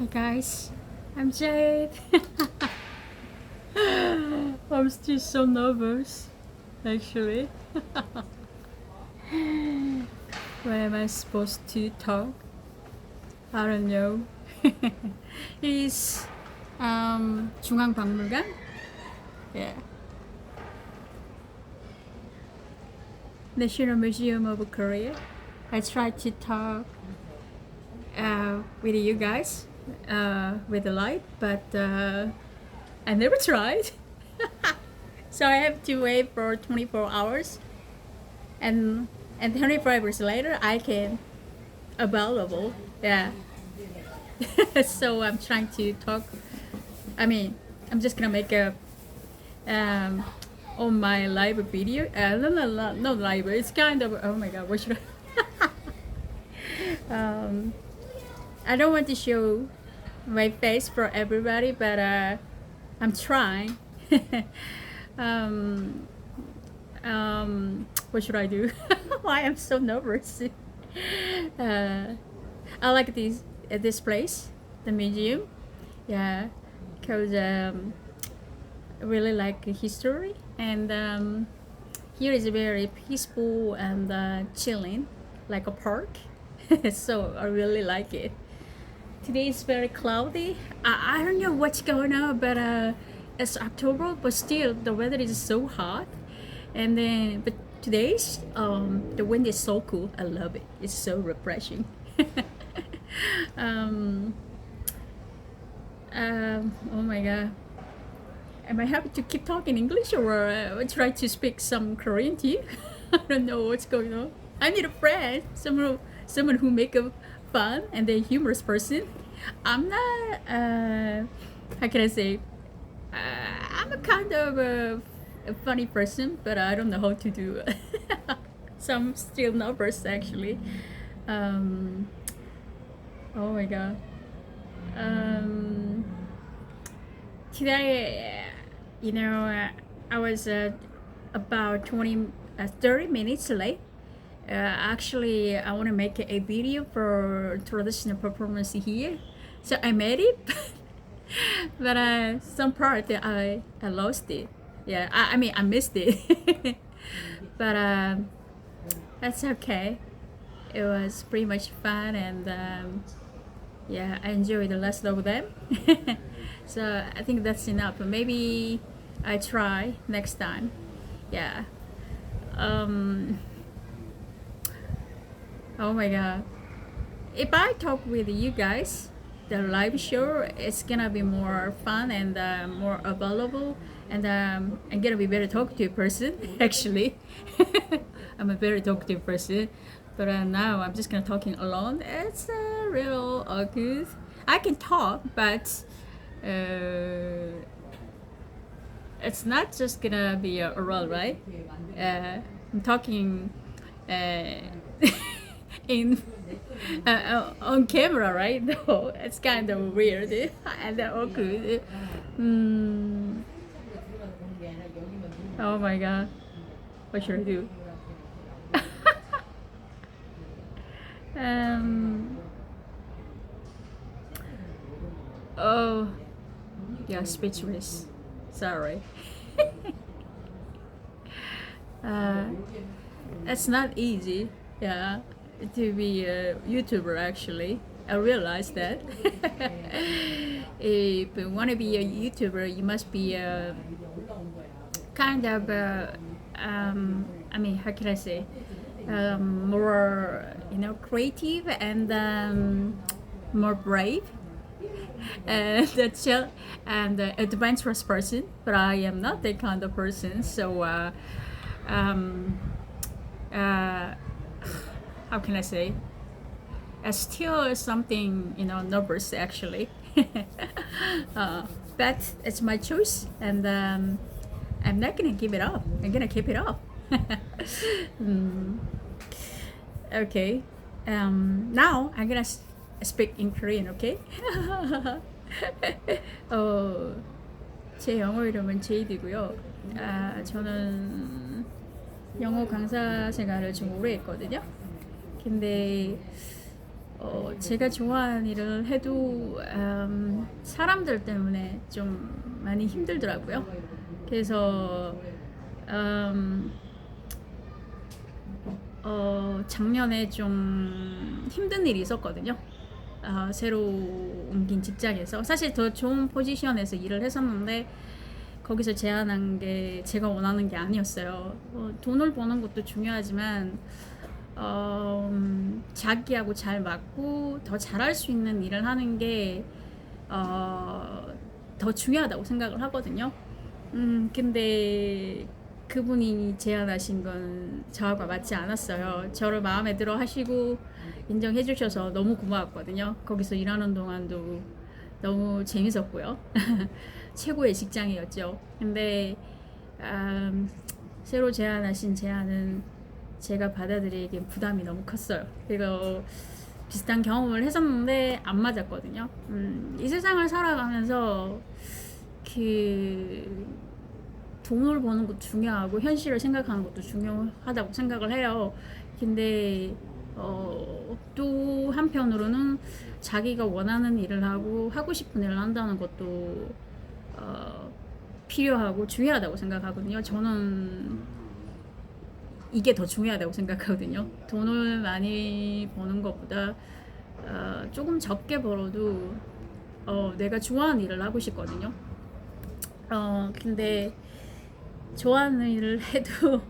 Hi guys, I'm Jade. I'm still so nervous, actually. When am I supposed to talk? I don't know. It's 중앙박물관. Yeah. National Museum of Korea. I tried to talk with you guys with the light, but I never tried. So I have to wait for 24 hours, and 24 hours later I can available. Yeah. So I'm trying to talk. I mean, I'm just gonna make a um, on my live video. No live. It's kind of, oh my god. What should I? I don't want to show my face for everybody, but I'm trying. um, what should I do? Why I'm so nervous? I like this place, the museum. Yeah, because I really like history, and here is very peaceful and chilling, like a park. So I really like it. Today is very cloudy. I don't know what's going on, but it's October, but still the weather is so hot. And then, but today's the wind is so cool. I love it. It's so refreshing. um, oh my god. Am I happy to keep talking English or try to speak some Korean to you? I don't know what's going on. I need a friend, someone who make a fun and a humorous person. I'm not. How can I say? I'm a kind of a funny person, but I don't know how to do it. So I'm still nervous actually. Um, oh my god. Um, Today, I was about 30 minutes late. Actually, I want to make a video for traditional performance here. So I made it, but some part I lost it. Yeah, I mean, I missed it. But that's okay. It was pretty much fun, and yeah, I enjoyed the rest of them. So I think that's enough. Maybe I try next time. Yeah. Um, oh my god. If I talk with you guys, the live show it's gonna be more fun and more available, and I'm gonna be very talkative person. Actually, I'm a very talkative person, but now I'm just gonna talking alone. It's real awkward. I can talk, but it's not just gonna be a role, right? I'm talking uh, in on camera, right? No, it's kind of weird and awkward. Mm, oh my god, what should I do? um, oh, yeah, speechless. Sorry. uh, it's not easy, yeah, to be a YouTuber actually. I realized that. If you want to be a YouTuber, you must be a kind of, I mean, how can I say, more, creative and more brave and and adventurous person. But I am not that kind of person. So, um, uh, how can I say? Still something nervous actually. But it's my choice, and I'm not gonna give it up. I'm gonna keep it up. Mm, okay. Now I'm gonna speak in Korean. Okay. 어, 제 영어 이름은 제이드고요. 저는 영어 강사 생활을 좀 오래 했거든요. 근데 제가 좋아하는 일을 해도 사람들 때문에 좀 많이 힘들더라고요. 그래서 음, 작년에 좀 힘든 일이 있었거든요. 새로 옮긴 직장에서 사실 더 좋은 포지션에서 일을 했었는데 거기서 제안한 게 제가 원하는 게 아니었어요. 돈을 버는 것도 중요하지만 자기하고 잘 맞고 더 잘할 수 있는 일을 하는 게 더 중요하다고 생각을 하거든요. 근데 그분이 제안하신 건 저하고 맞지 않았어요. 저를 마음에 들어 하시고 인정해 주셔서 너무 고마웠거든요. 거기서 일하는 동안도 너무 재밌었고요. 최고의 직장이었죠. 근데 새로 제안하신 제안은 제가 받아들이기엔 부담이 너무 컸어요. 그리고 비슷한 경험을 했었는데 안 맞았거든요. 이 세상을 살아가면서 그 돈을 버는 것도 중요하고 현실을 생각하는 것도 중요하다고 생각을 해요. 근데 또 한편으로는 자기가 원하는 일을 하고 싶은 일을 한다는 것도 필요하고 중요하다고 생각하거든요. 저는 이게 더 중요하다고 생각하거든요. 돈을 많이 버는 것보다 조금 적게 벌어도 내가 좋아하는 일을 하고 싶거든요. 근데 좋아하는 일을 해도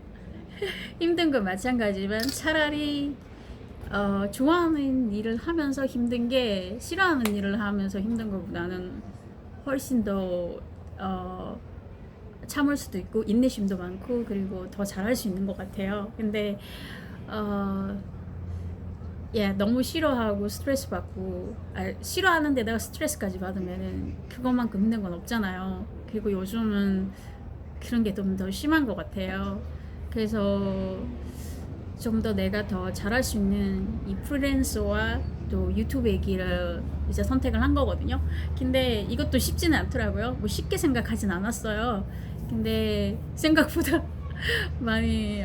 힘든 건 마찬가지지만 차라리 좋아하는 일을 하면서 힘든 게 싫어하는 일을 하면서 힘든 것보다는 훨씬 더 참을 수도 있고 인내심도 많고 그리고 더 잘할 수 있는 것 같아요. 근데 너무 싫어하고 스트레스 받고 싫어하는 데다가 스트레스까지 받으면은 그것만큼 힘든 건 없잖아요. 그리고 요즘은 그런 게 좀 더 심한 것 같아요. 그래서 좀 더 내가 더 잘할 수 있는 이 프리랜서와 또 유튜브의 길을 이제 선택을 한 거거든요. 근데 이것도 쉽지는 않더라고요. 뭐 쉽게 생각하진 않았어요. 근데 생각보다 많이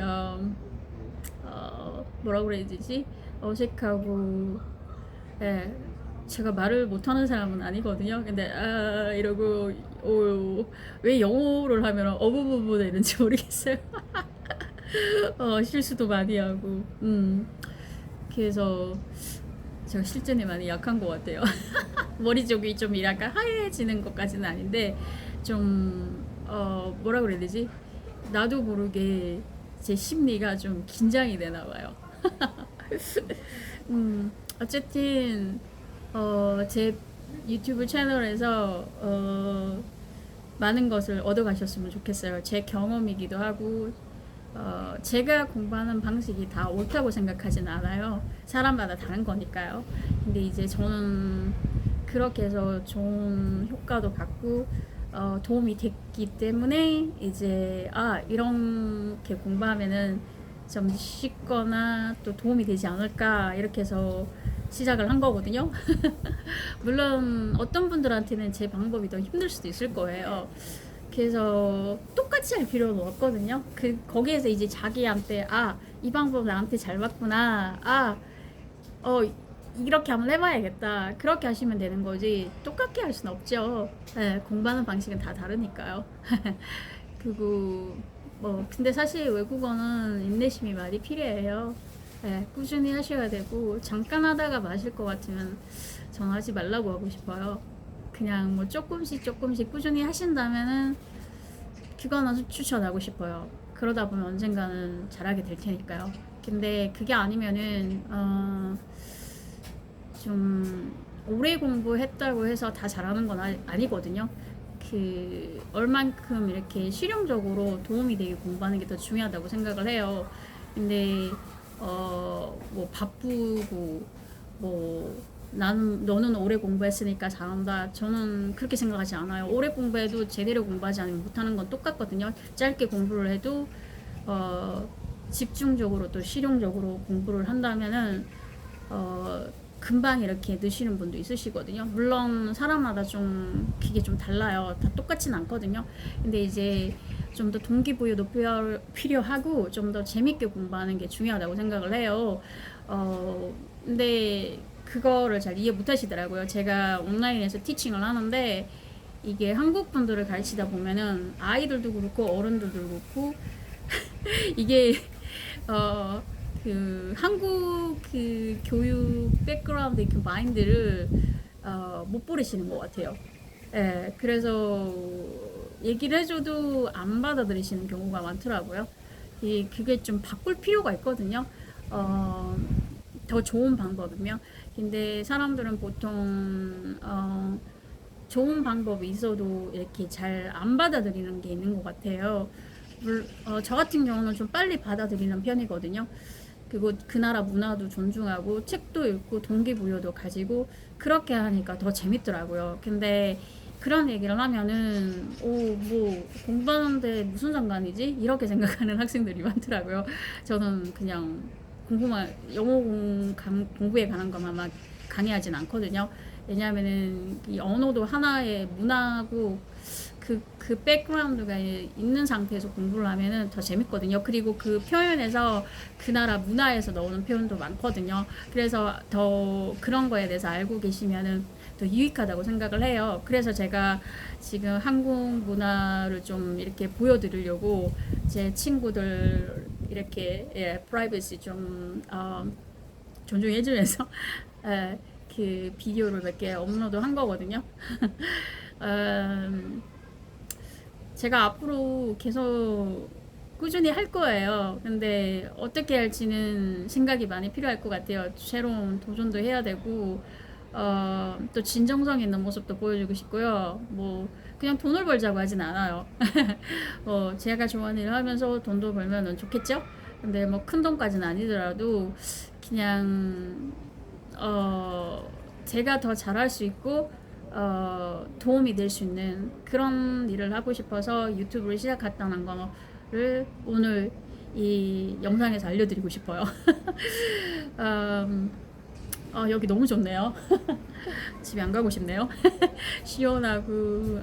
뭐라 그래야 되지? 어색하고 예, 제가 말을 못하는 사람은 아니거든요. 근데 이러고 왜 영어를 하면 어부부부 되는지 모르겠어요. 실수도 많이 하고 그래서 제가 실전이 많이 약한 것 같아요. 머리 쪽이 좀 약간 하얘지는 것까지는 아닌데 좀 뭐라 그래야 되지? 나도 모르게 제 심리가 좀 긴장이 되나 봐요. 어쨌든 제 유튜브 채널에서 많은 것을 얻어가셨으면 좋겠어요. 제 경험이기도 하고 제가 공부하는 방식이 다 옳다고 생각하진 않아요. 사람마다 다른 거니까요. 근데 이제 저는 그렇게 해서 좋은 효과도 받고 도움이 됐기 때문에 이제 이렇게 공부하면은 좀 쉽거나 또 도움이 되지 않을까 이렇게 해서 시작을 한 거거든요. 물론 어떤 분들한테는 제 방법이 더 힘들 수도 있을 거예요. 그래서 똑같이 할 필요는 없거든요. 거기에서 이제 자기한테 이 방법 나한테 잘 맞구나. 이렇게 한번 해봐야겠다. 그렇게 하시면 되는 거지. 똑같게 할 수는 없죠. 네, 공부하는 방식은 다 다르니까요. 그리고 근데 사실 외국어는 인내심이 많이 필요해요. 네, 꾸준히 하셔야 되고 잠깐 하다가 마실 것 같으면 전 하지 말라고 하고 싶어요. 그냥 뭐 조금씩 꾸준히 하신다면은 그건 아주 추천하고 싶어요. 그러다 보면 언젠가는 잘하게 될 테니까요. 근데 그게 아니면은 좀 오래 공부했다고 해서 다 잘하는 건 아니거든요. 얼만큼 이렇게 실용적으로 도움이 되게 공부하는 게 더 중요하다고 생각을 해요. 근데 뭐 바쁘고 너는 오래 공부했으니까 잘한다. 저는 그렇게 생각하지 않아요. 오래 공부해도 제대로 공부하지 않으면 못하는 건 똑같거든요. 짧게 공부를 해도 집중적으로 또 실용적으로 공부를 한다면은 금방 이렇게 느시는 분도 있으시거든요. 물론 사람마다 좀 그게 좀 달라요. 다 똑같진 않거든요. 근데 이제 좀 더 동기부여도 필요하고 좀 더 재밌게 공부하는 게 중요하다고 생각을 해요. 근데 그거를 잘 이해 못 하시더라고요. 제가 온라인에서 티칭을 하는데 이게 한국 분들을 가르치다 보면은 아이들도 그렇고 어른들도 그렇고 이게 어 그 한국 그 교육 백그라운드 그 마인드를 못 버리시는 것 같아요. 예, 그래서 얘기를 해줘도 안 받아들이시는 경우가 많더라고요. 그게 좀 바꿀 필요가 있거든요. 어, 더 좋은 방법이면. 근데 사람들은 보통 좋은 방법이 있어도 이렇게 잘 안 받아들이는 게 있는 것 같아요. 저 같은 경우는 좀 빨리 받아들이는 편이거든요. 그리고 그 나라 문화도 존중하고 책도 읽고 동기부여도 가지고 그렇게 하니까 더 재밌더라고요. 근데 그런 얘기를 하면은 뭐 공부하는데 무슨 상관이지? 이렇게 생각하는 학생들이 많더라고요. 저는 그냥 영어 공부에 관한 것만 막 강의하진 않거든요. 왜냐하면은 이 언어도 하나의 문화고 그 백그라운드가 있는 상태에서 공부를 하면은 더 재밌거든요. 그리고 그 표현에서 그 나라 문화에서 나오는 표현도 많거든요. 그래서 더 그런 거에 대해서 알고 계시면은 더 유익하다고 생각을 해요. 그래서 제가 지금 한국 문화를 좀 이렇게 보여드리려고 제 친구들 이렇게 프라이버시 좀 존중해주면서 그 비디오를 몇 개 업로드 한 거거든요. 제가 앞으로 계속 꾸준히 할 거예요. 근데 어떻게 할지는 생각이 많이 필요할 것 같아요. 새로운 도전도 해야 되고, 또 진정성 있는 모습도 보여주고 싶고요. 뭐, 그냥 돈을 벌자고 하진 않아요. 제가 좋아하는 일을 하면서 돈도 벌면 좋겠죠? 근데 뭐 큰 돈까지는 아니더라도, 그냥, 제가 더 잘할 수 있고, 도움이 될 수 있는 그런 일을 하고 싶어서 유튜브를 시작했다는 거를 오늘 이 영상에서 알려드리고 싶어요. 여기 너무 좋네요. 집에 안 가고 싶네요. 시원하고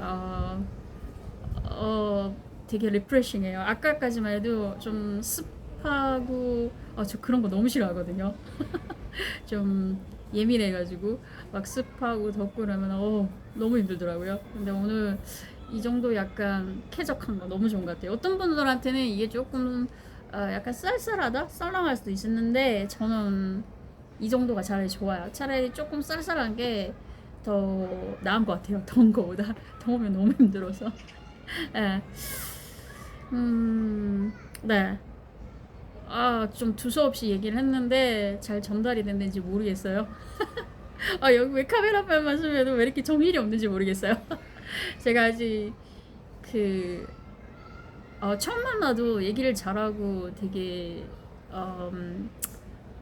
되게 리프레싱해요. 아까까지만 해도 좀 습하고 저 그런 거 너무 싫어하거든요. 좀 예민해가지고 막 습하고 덥고 그러면 너무 힘들더라고요. 근데 오늘 이 정도 약간 쾌적한 거 너무 좋은 것 같아요. 어떤 분들한테는 이게 조금 약간 쌀쌀하다? 썰렁할 수도 있었는데 저는 이 정도가 차라리 좋아요. 차라리 조금 쌀쌀한 게 더 나은 것 같아요. 더운 거보다. 더우면 너무 힘들어서. 네. 네. 좀 두서없이 얘기를 했는데 잘 전달이 됐는지 모르겠어요. 여기 왜 카메라맨 쓰면 왜 이렇게 정신이 없는지 모르겠어요. 제가 아직 그 처음 만나도 얘기를 잘하고 되게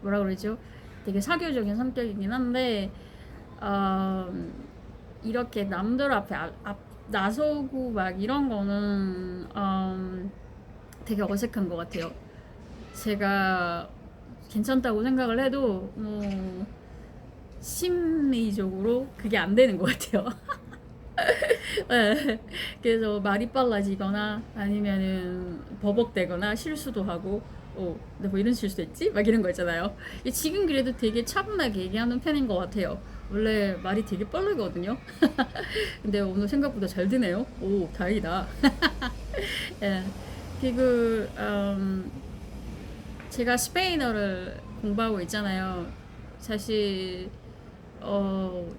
뭐라 그러죠? 되게 사교적인 성격이긴 한데 이렇게 남들 앞에 나서고 막 이런 거는 되게 어색한 것 같아요. 제가 괜찮다고 생각을 해도 뭐 심리적으로 그게 안 되는 것 같아요. 네. 그래서 말이 빨라지거나 아니면은 버벅대거나 실수도 하고 근데 뭐 이런 실수했지? 막 이런 거 있잖아요. 지금 그래도 되게 차분하게 얘기하는 편인 것 같아요. 원래 말이 되게 빠르거든요. 근데 오늘 생각보다 잘 되네요. 오, 다행이다. 예. 그리고 제가 스페인어를 공부하고 있잖아요. 사실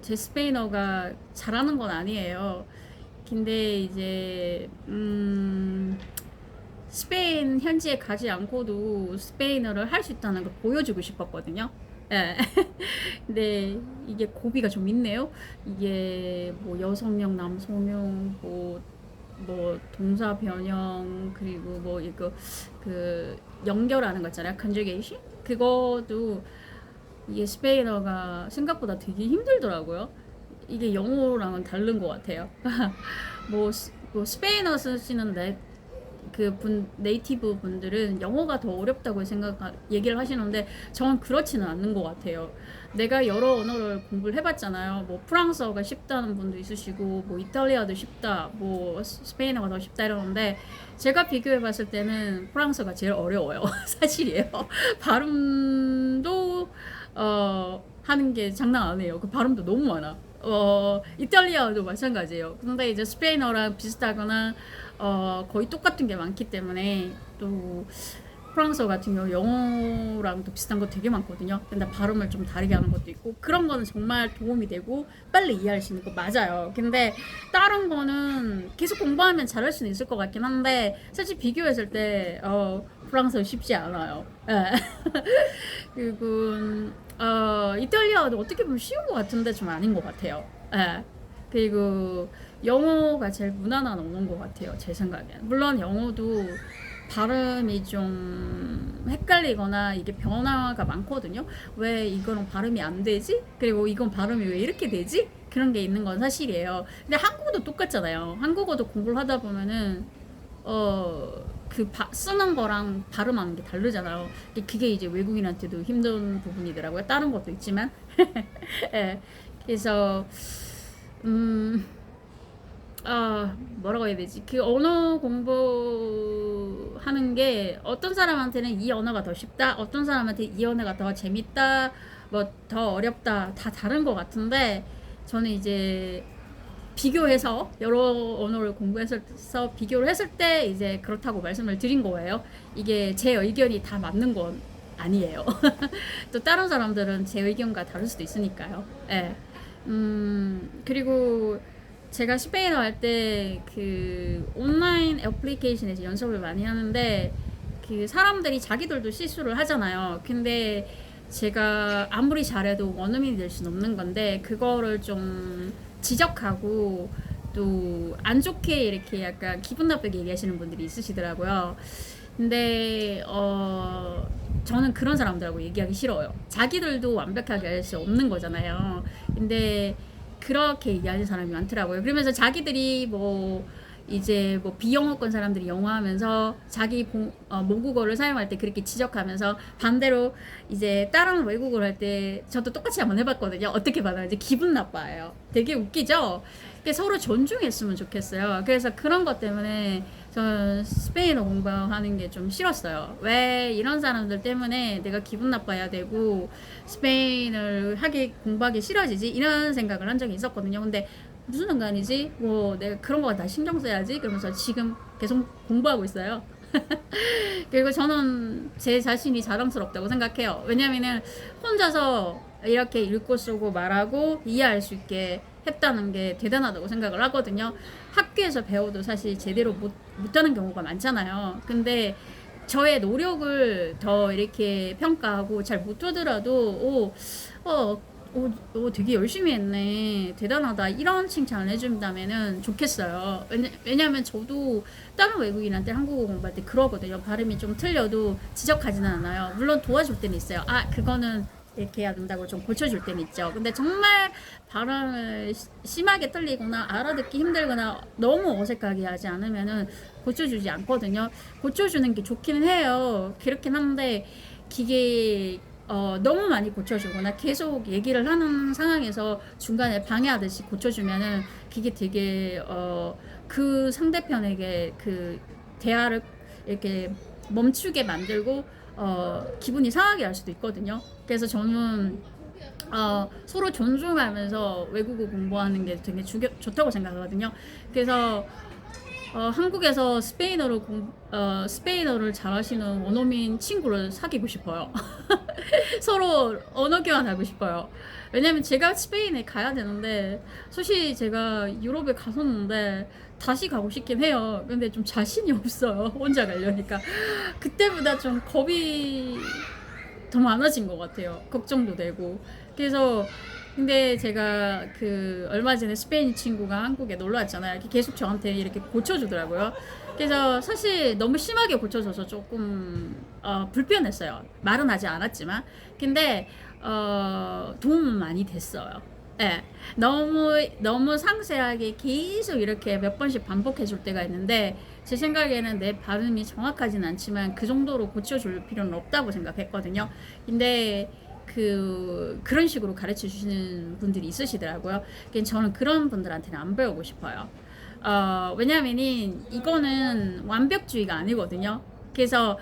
제 스페인어가 잘하는 건 아니에요. 근데 이제 스페인 현지에 가지 않고도 스페인어를 할 수 있다는 걸 보여주고 싶었거든요. 예. 근데 이게 고비가 좀 있네요. 이게 뭐 여성형, 남성형, 뭐 동사 변형 그리고 뭐 이거 그 연결하는 거 있잖아요. conjugation 그것도 이게 스페인어가 생각보다 되게 힘들더라고요. 이게 영어랑은 다른 것 같아요. 뭐 스페인어 쓰시는 네이티브 분들은 영어가 더 어렵다고 얘기를 하시는데 저는 그렇지는 않는 것 같아요. 내가 여러 언어를 공부를 해봤잖아요. 뭐 프랑스어가 쉽다는 분도 있으시고 뭐 이탈리아도 쉽다, 뭐 스페인어가 더 쉽다 이러는데 제가 비교해봤을 때는 프랑스어가 제일 어려워요. 사실이에요. 발음도 하는 게 장난 아니에요. 그 발음도 너무 많아. 이탈리아어도 마찬가지예요. 근데 이제 스페인어랑 비슷하거나 거의 똑같은 게 많기 때문에 또 프랑스어 같은 경우 영어랑 또 비슷한 거 되게 많거든요. 근데 발음을 좀 다르게 하는 것도 있고 그런 거는 정말 도움이 되고 빨리 이해할 수 있는 거 맞아요. 근데 다른 거는 계속 공부하면 잘할 수는 있을 것 같긴 한데 사실 비교했을 때 프랑스어 쉽지 않아요. 예. 그리고 이탈리아도 어떻게 보면 쉬운 것 같은데 좀 아닌 것 같아요. 예. 그리고 영어가 제일 무난한 언어인 것 같아요. 제 생각엔. 물론 영어도 발음이 좀 헷갈리거나 이게 변화가 많거든요. 왜 이거는 발음이 안 되지? 그리고 이건 발음이 왜 이렇게 되지? 그런 게 있는 건 사실이에요. 근데 한국어도 똑같잖아요. 한국어도 공부를 하다 보면은 쓰는 거랑 발음하는 게 다르잖아요. 그게 이제 외국인한테도 힘든 부분이더라고요. 다른 것도 있지만. 예. 그래서 뭐라고 해야 되지? 그 언어 공부하는 게 어떤 사람한테는 이 언어가 더 쉽다, 어떤 사람한테 이 언어가 더 재밌다, 뭐 더 어렵다, 다 다른 것 같은데 저는 이제 비교해서 여러 언어를 공부해서 비교를 했을 때 이제 그렇다고 말씀을 드린 거예요. 이게 제 의견이 다 맞는 건 아니에요. 또 다른 사람들은 제 의견과 다를 수도 있으니까요. 예. 그리고 제가 스페인어 할 때 그 온라인 애플리케이션에서 연습을 많이 하는데 그 사람들이 자기들도 실수를 하잖아요. 근데 제가 아무리 잘해도 원어민이 될 수는 없는 건데 그거를 좀 지적하고 또 안 좋게 이렇게 약간 기분 나쁘게 얘기하시는 분들이 있으시더라고요. 근데 저는 그런 사람들하고 얘기하기 싫어요. 자기들도 완벽하게 할 수 없는 거잖아요. 근데 그렇게 얘기하는 사람이 많더라고요. 그러면서 자기들이 뭐 이제 뭐 비영어권 사람들이 영어 하면서 자기 모국어를 사용할 때 그렇게 지적하면서 반대로 이제 다른 외국어를 할 때 저도 똑같이 한번 해봤거든요. 어떻게 받아야지 기분 나빠요. 되게 웃기죠? 서로 존중했으면 좋겠어요. 그래서 그런 것 때문에 저는 스페인어 공부하는 게 좀 싫었어요. 왜 이런 사람들 때문에 내가 기분 나빠야 되고 스페인을 공부하기 싫어지지? 이런 생각을 한 적이 있었거든요. 근데 무슨 상관이지? 뭐 내가 그런 거 다 신경 써야지? 그러면서 지금 계속 공부하고 있어요. 그리고 저는 제 자신이 자랑스럽다고 생각해요. 왜냐면은 혼자서 이렇게 읽고 쓰고 말하고 이해할 수 있게 했다는 게 대단하다고 생각을 하거든요. 학교에서 배워도 사실 제대로 못하는 경우가 많잖아요. 근데 저의 노력을 더 이렇게 평가하고 잘 못하더라도 되게 열심히 했네, 대단하다, 이런 칭찬을 해준다면은 좋겠어요. 왜냐면 저도 다른 외국인한테 한국어 공부할 때 그러거든요. 발음이 좀 틀려도 지적하지는 않아요. 물론 도와줄 때는 있어요. 그거는 이렇게 해야 된다고 좀 고쳐줄 때는 있죠. 근데 정말 발음을 심하게 틀리거나 알아듣기 힘들거나 너무 어색하게 하지 않으면은 고쳐주지 않거든요. 고쳐주는 게 좋기는 해요. 그렇긴 한데 그게 너무 많이 고쳐주거나 계속 얘기를 하는 상황에서 중간에 방해하듯이 고쳐주면은 그게 되게 그 상대편에게 그 대화를 이렇게 멈추게 만들고 기분이 상하게 할 수도 있거든요. 그래서 저는 서로 존중하면서 외국어 공부하는 게 되게 좋다고 생각하거든요. 그래서 한국에서 스페인어를 잘하시는 원어민 친구를 사귀고 싶어요. 서로 언어 교환하고 싶어요. 왜냐면 제가 스페인에 가야 되는데 사실 제가 유럽에 갔었는데 다시 가고 싶긴 해요. 근데 좀 자신이 없어요. 혼자 가려니까. 그때보다 좀 겁이 더 많아진 것 같아요. 걱정도 되고. 그래서 근데 제가 그 얼마 전에 스페인 친구가 한국에 놀러 왔잖아요. 계속 저한테 이렇게 고쳐주더라고요. 그래서 사실 너무 심하게 고쳐줘서 조금 불편했어요. 말은 하지 않았지만. 근데 도움은 많이 됐어요. 네. 너무 상세하게 계속 이렇게 몇 번씩 반복해 줄 때가 있는데 제 생각에는 내 발음이 정확하진 않지만 그 정도로 고쳐줄 필요는 없다고 생각했거든요. 근데 그런 식으로 가르쳐 주시는 분들이 있으시더라고요. 저는 그런 분들한테는 안 배우고 싶어요. 왜냐면은 이거는 완벽주의가 아니거든요. 그래서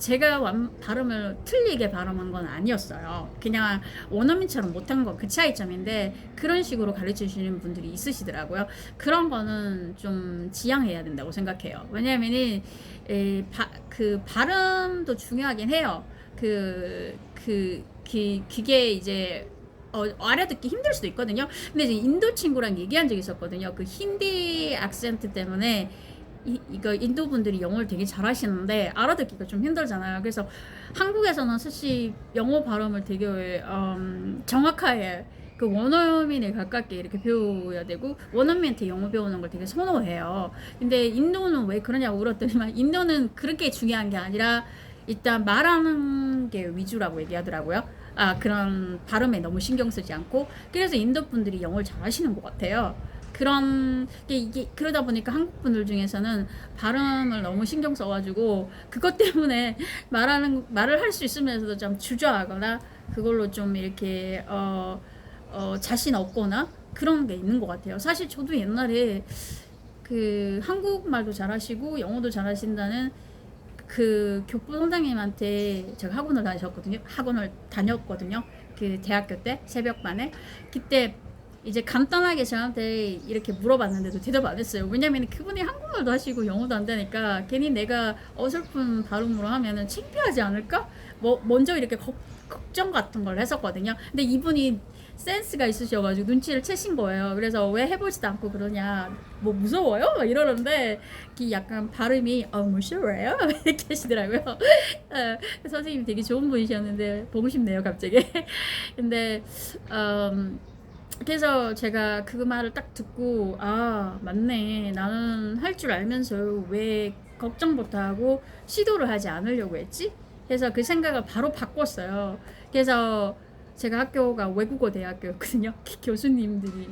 제가 발음을 틀리게 발음한 건 아니었어요. 그냥 원어민처럼 못한 거 그 차이점인데 그런 식으로 가르쳐 주시는 분들이 있으시더라고요. 그런 거는 좀 지양해야 된다고 생각해요. 왜냐면은 그 발음도 중요하긴 해요. 그게 이제 알아듣기 힘들 수도 있거든요. 근데 이제 인도 친구랑 얘기한 적이 있었거든요. 그 힌디 악센트 때문에 이거 인도 분들이 영어를 되게 잘하시는데 알아듣기가 좀 힘들잖아요. 그래서 한국에서는 사실 영어 발음을 되게 정확하게 그 원어민에 가깝게 이렇게 배워야 되고 원어민한테 영어 배우는 걸 되게 선호해요. 근데 인도는 왜 그러냐고 물었더니만 인도는 그렇게 중요한 게 아니라 일단 말하는 게 위주라고 얘기하더라고요. 그런 발음에 너무 신경 쓰지 않고 그래서 인도 분들이 영어를 잘하시는 것 같아요. 그런 게 이게 그러다 보니까 한국 분들 중에서는 발음을 너무 신경 써가지고 그것 때문에 말을 할 수 있으면서도 좀 주저하거나 그걸로 좀 이렇게 자신 없거나 그런 게 있는 것 같아요. 사실 저도 옛날에 그 한국말도 잘하시고 영어도 잘하신다는 그 교포 선생님한테 제가 학원을 다녔거든요. 그 대학교 때 새벽반에 그때 이제 간단하게 저한테 이렇게 물어봤는데도 대답 안 했어요. 왜냐면 그분이 한국말도 하시고 영어도 안 되니까 괜히 내가 어설픈 발음으로 하면은 창피하지 않을까? 먼저 이렇게 걱정 같은 걸 했었거든요. 근데 이분이 센스가 있으셔가지고 눈치를 채신 거예요. 그래서 왜 해보지도 않고 그러냐, 뭐 무서워요? 막 이러는데 약간 발음이 무서워요? 이렇게 하시더라고요. 선생님이 되게 좋은 분이셨는데 보고 싶네요 갑자기. 근데 그래서 제가 그 말을 딱 듣고 맞네, 나는 할 줄 알면서 왜 걱정부터 하고 시도를 하지 않으려고 했지? 그래서 그 생각을 바로 바꿨어요. 그래서 제가 학교가 외국어 대학교였거든요.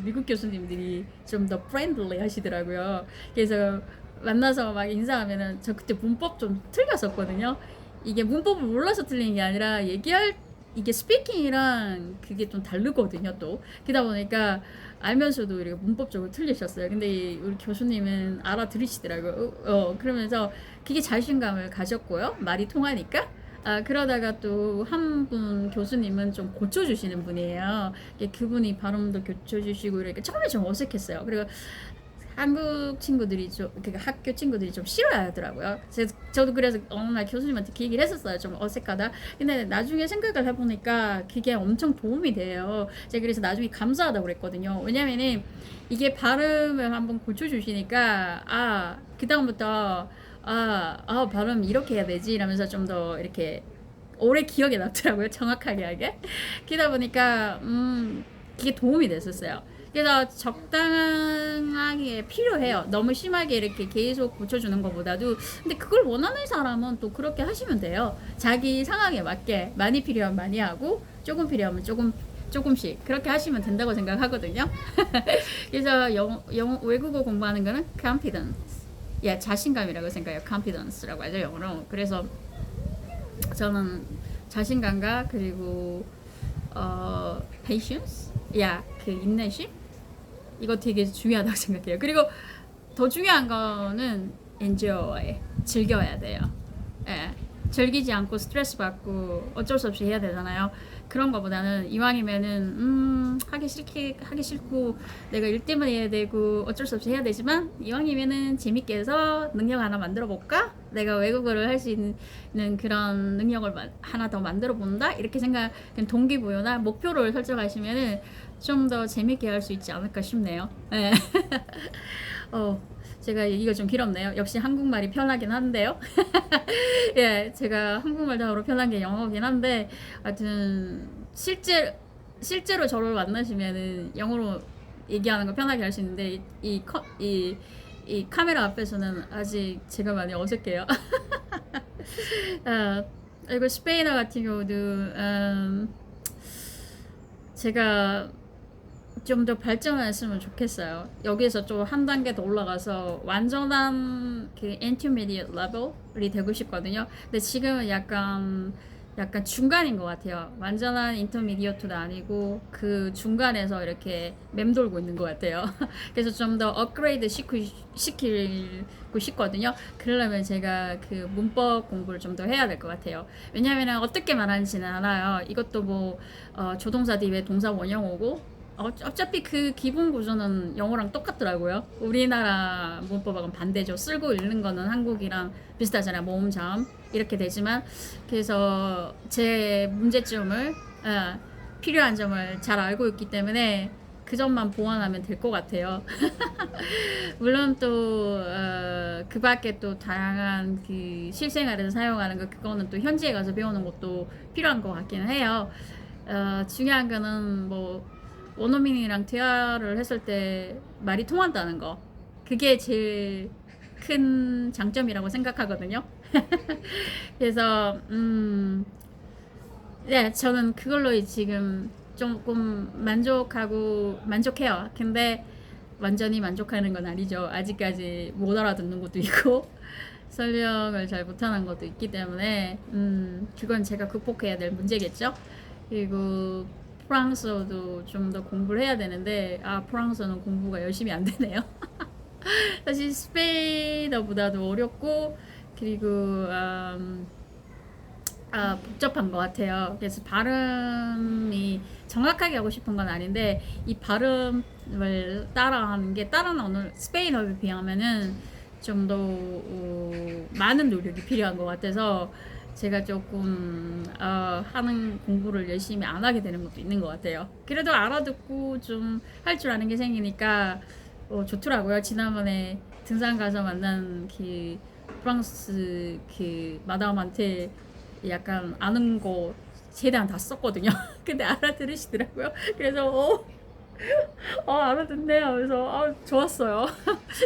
미국 교수님들이 좀 더 프렌들리 하시더라고요. 그래서 만나서 막 인사하면은 저 그때 문법 좀 틀렸었거든요. 이게 문법을 몰라서 틀린 게 아니라 이게 스피킹이랑 그게 좀 다르거든요. 또 그러다 보니까 알면서도 이렇게 문법적으로 틀리셨어요. 근데 우리 교수님은 알아들으시더라고요. 그러면서 그게 자신감을 가졌고요. 말이 통하니까. 그러다가 또 한 분 교수님은 좀 고쳐주시는 분이에요. 그분이 발음도 고쳐주시고 이렇게 처음에 좀 어색했어요. 그리고 한국 친구들이 그러니까 학교 친구들이 좀 싫어하더라고요. 저도 그래서 어느 날 교수님한테 그 얘기를 했었어요. 좀 어색하다. 근데 나중에 생각을 해보니까 그게 엄청 도움이 돼요. 제가 그래서 나중에 감사하다고 그랬거든요. 왜냐면은 이게 발음을 한번 고쳐주시니까 그다음부터 발음 이렇게 해야 되지 이러면서 좀 더 이렇게 오래 기억에 남더라고요. 정확하게 하게. 그러다 보니까 그게 도움이 됐었어요. 그래서 적당하게 필요해요. 너무 심하게 이렇게 계속 고쳐주는 것보다도. 근데 그걸 원하는 사람은 또 그렇게 하시면 돼요. 자기 상황에 맞게 많이 필요하면 많이 하고 조금 필요하면 조금씩 그렇게 하시면 된다고 생각하거든요. 그래서 외국어 공부하는 거는 confidence, 자신감이라고 생각해요. confidence라고 하죠, 영어로. 그래서 저는 자신감과 그리고 patience, 그 인내심, 이거 되게 중요하다고 생각해요. 그리고 더 중요한 거는 enjoy, 즐겨야 돼요. 즐기지 않고 스트레스 받고 어쩔 수 없이 해야 되잖아요. 그런 거보다는 이왕이면은 하기 싫고 내가 일 때문에 해야 되고 어쩔 수 없이 해야 되지만 이왕이면은 재밌게 해서 능력 하나 만들어 볼까? 내가 외국어를 할 수 있는 그런 능력을 하나 더 만들어 본다? 이렇게 동기부여나 목표를 설정하시면은 좀 더 재밌게 할 수 있지 않을까 싶네요. 제가 얘기가 좀 길었네요. 역시 한국말이 편하긴 한데요. 제가 한국말 다으로 편한 게 영어긴 한데, 하여튼 실제로 저를 만나시면은 영어로 얘기하는 거 편하게 할 수 있는데 이 카메라 앞에서는 아직 제가 많이 어색해요. 그리고 스페인어 같은 경우도 제가 좀 더 발전했으면 좋겠어요. 여기에서 좀 한 단계 더 올라가서 완전한 그 intermediate level이 되고 싶거든요. 근데 지금은 약간 약간 중간인 것 같아요. 완전한 인터미디어트도 아니고 그 중간에서 이렇게 맴돌고 있는 것 같아요. 그래서 좀 더 업그레이드 시키고 싶거든요. 그러려면 제가 그 문법 공부를 좀 더 해야 될 것 같아요. 왜냐하면 어떻게 말하는지는 알아요. 이것도 뭐 조동사 뒤에 동사 원형 오고 어차피 그 기본 구조는 영어랑 똑같더라고요. 우리나라 문법하고는 반대죠. 쓰고 읽는 거는 한국이랑 비슷하잖아요. 모음, 자음 이렇게 되지만 그래서 제 문제점을 필요한 점을 잘 알고 있기 때문에 그 점만 보완하면 될 것 같아요. 물론 또 그 밖에 또 다양한 그 실생활에서 사용하는 거 그거는 또 현지에 가서 배우는 것도 필요한 것 같기는 해요. 중요한 거는 뭐 원어민이랑 대화를 했을 때 말이 통한다는 거 그게 제일 큰 장점이라고 생각하거든요. 그래서 네, 저는 그걸로 지금 조금 만족해요. 근데 완전히 만족하는 건 아니죠. 아직까지 못 알아듣는 것도 있고 설명을 잘 못하는 것도 있기 때문에 그건 제가 극복해야 될 문제겠죠. 그리고 프랑스어도 좀 더 공부를 해야 되는데 프랑스어는 공부가 열심히 안 되네요. 사실 스페인어보다도 어렵고 그리고 복잡한 것 같아요. 그래서 발음이 정확하게 하고 싶은 건 아닌데 이 발음을 따라하는 게 다른 언어 스페인어에 비하면은 좀 더 많은 노력이 필요한 것 같아서 제가 조금 하는 공부를 열심히 안 하게 되는 것도 있는 것 같아요. 그래도 알아듣고 좀 할 줄 아는 게 생기니까 좋더라고요. 지난번에 등산 가서 만난 그 프랑스 그 마담한테 약간 아는 거 최대한 다 썼거든요. 근데 알아들으시더라고요. 그래서 알아듣네 하면서 좋았어요.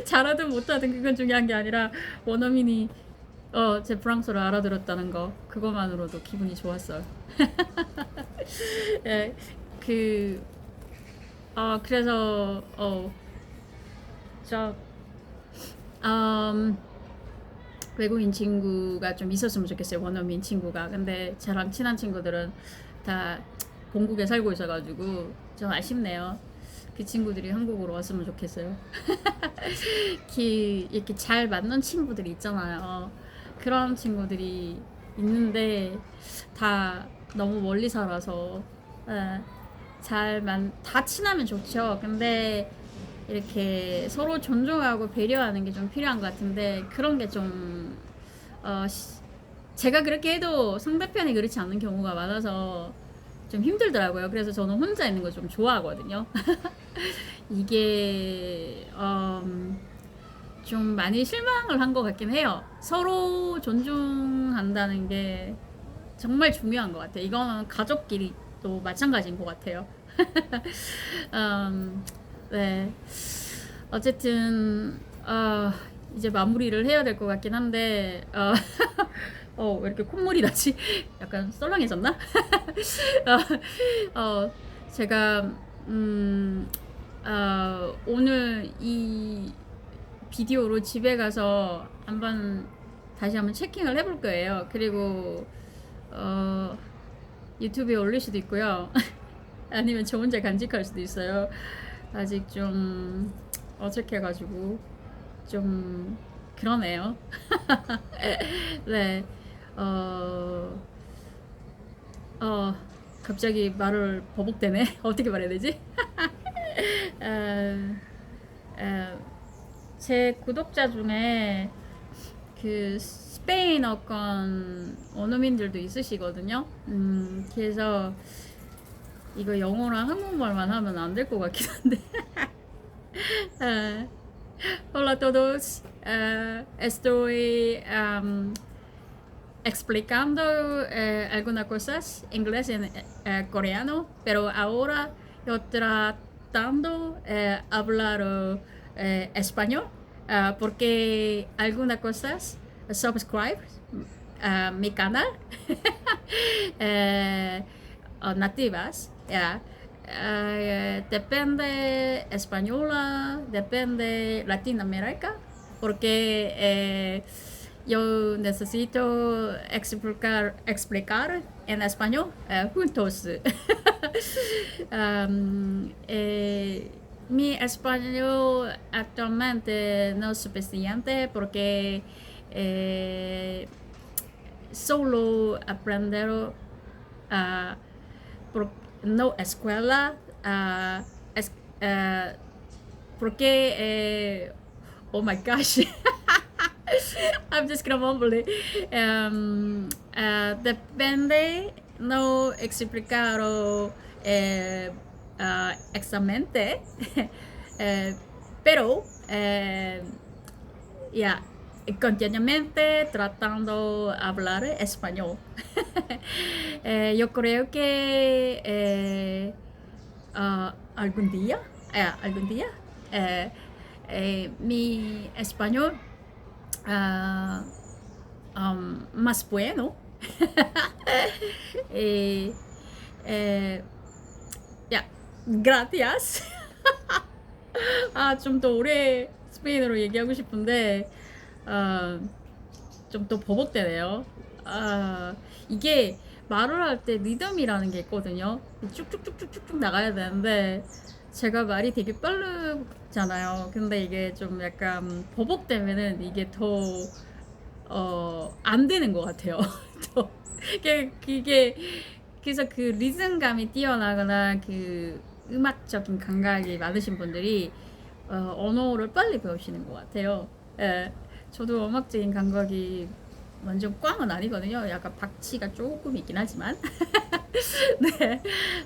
잘하든 못하든 그건 중요한 게 아니라 원어민이 제 프랑스어를 알아들었다는 거 그것만으로도 기분이 좋았어요. 예, 그 그래서 저 외국인 친구가 좀 있었으면 좋겠어요. 원어민 친구가. 근데 저랑 친한 친구들은 다 본국에 살고 있어가지고 좀 아쉽네요. 그 친구들이 한국으로 왔으면 좋겠어요. 이렇게 잘 맞는 친구들이 있잖아요. 그런 친구들이 있는데 다 너무 멀리 살아서 예, 다 친하면 좋죠. 근데 이렇게 서로 존중하고 배려하는 게 좀 필요한 것 같은데 그런 게 좀 제가 그렇게 해도 상대편이 그렇지 않는 경우가 많아서 좀 힘들더라고요. 그래서 저는 혼자 있는 거 좀 좋아하거든요. 이게 좀 많이 실망을 한 것 같긴 해요. 서로 존중한다는 게 정말 중요한 것 같아요. 이거는 가족끼리 또 마찬가지인 것 같아요. 네. 어쨌든 이제 마무리를 해야 될 것 같긴 한데 왜 이렇게 콧물이 나지? 약간 썰렁해졌나? 제가 오늘 이 비디오로 집에 가서 다시 한번 체킹을 해볼 거예요. 그리고 유튜브에 올릴 수도 있고요. 아니면 저 혼자 간직할 수도 있어요. 아직 좀 어색해가지고 좀 그러네요. 네. 갑자기 말을 버벅대네. 어떻게 말해야 되지? 제 구독자 중에 그 스페인어권 원어민들도 있으시거든요. 그래서 이거 영어랑 한국말만 하면 안 될 것 같긴 한데. Hola a todos. Estoy explicando algunas cosas en inglés y en coreano, pero ahora yo tratando hablar español porque algunas cosas subscribe mi canal nativas. Yeah. Depende española, depende Latinoamérica, porque yo necesito explicar en español juntos. Mi español actualmente no es suficiente porque solo aprender por no escuela es, porque oh my gosh. I'm just gonna mumble it. Depende, no explicarlo exactamente, eh, pero ya, continuamente tratando de hablar español. Yo creo que algún día, mi español más bueno. eh, eh, 야, gracias. 좀 더 오래 스페인어로 얘기하고 싶은데 좀 더 버벅대네요. 이게 말을 할 때 리듬이라는 게 있거든요. 쭉쭉쭉쭉쭉 나가야 되는데 제가 말이 되게 빠르잖아요. 근데 이게 좀 약간 버벅대면은 이게 더 안 되는 것 같아요. 더 그게 그래서 그 리듬감이 뛰어나거나 그 음악적인 감각이 많으신 분들이 언어를 빨리 배우시는 것 같아요. 예, 저도 음악적인 감각이 완전 꽝은 아니거든요. 약간 박치가 조금 있긴 하지만. 네,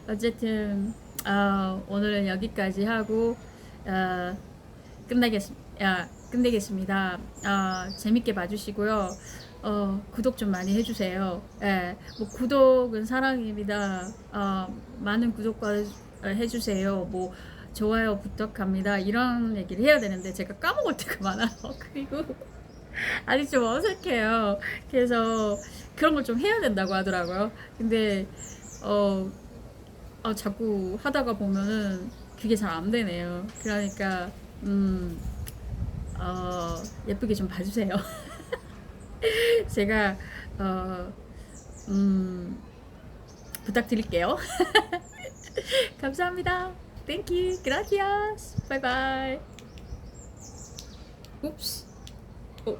어쨌든 오늘은 여기까지 하고 끝내겠습니다. 재밌게 봐주시고요. 구독 좀 많이 해주세요. 예, 뭐 구독은 사랑입니다. 많은 구독과 해주세요. 뭐 좋아요 부탁합니다. 이런 얘기를 해야 되는데 제가 까먹을 때가 많아요. 그리고 아직 좀 어색해요. 그래서 그런 걸 좀 해야 된다고 하더라고요. 근데 자꾸 하다가 보면은 그게 잘 안 되네요. 그러니까 예쁘게 좀 봐주세요. 제가 부탁드릴게요. 감사합니다. Thank you. Gracias. Bye bye. Oops. Oh.